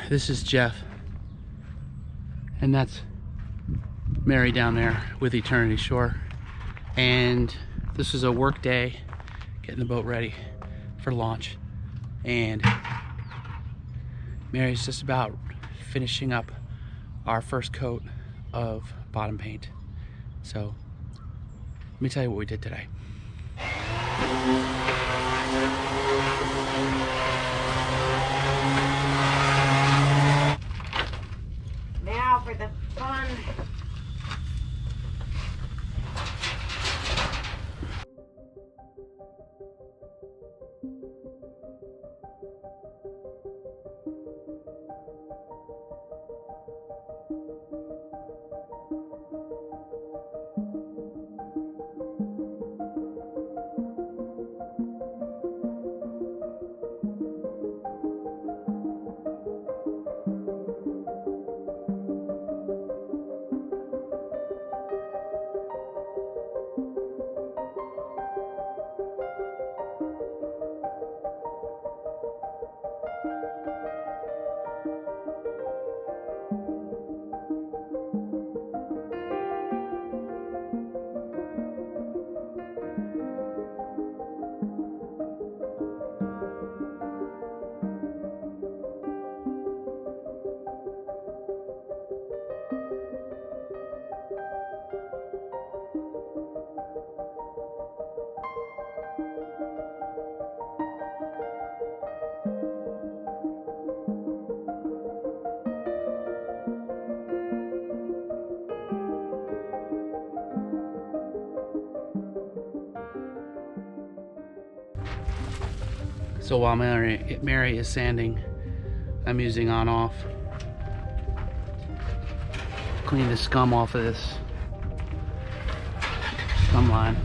This is Jeff, and that's Mary down there with Eternity Shore. And this is a work day, getting the boat ready for launch. And Mary's just about finishing up our first coat of bottom paint. So let me tell you what we did today. Now for the fun. So while Mary is sanding, I'm using on-off. Clean the scum off of this scum line.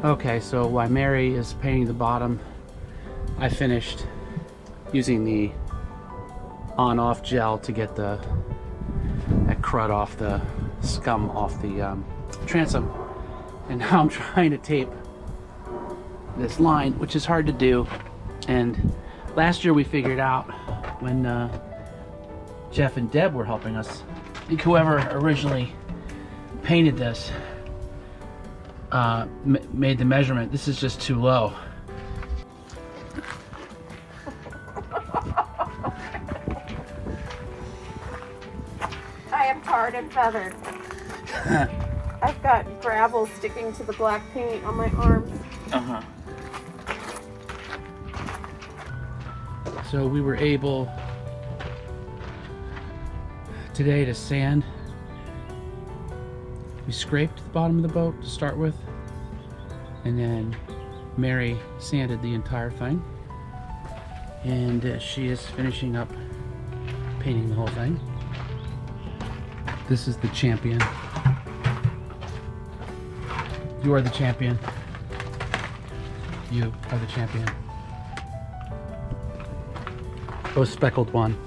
Okay, so while Mary is painting the bottom, I finished using the on-off gel to get that crud off, the scum off the transom. And now I'm trying to tape this line, which is hard to do. And last year we figured out when Jeff and Deb were helping us. I think whoever originally painted this made the measurement. This is just too low. I am tarred and feathered. I've got gravel sticking to the black paint on my arms. Uh-huh. So we were able today to sand. We scraped the bottom of the boat to start with, and then Mary sanded the entire thing, and she is finishing up painting the whole thing. This is the champion. You are the champion. You are the champion. Oh, speckled one.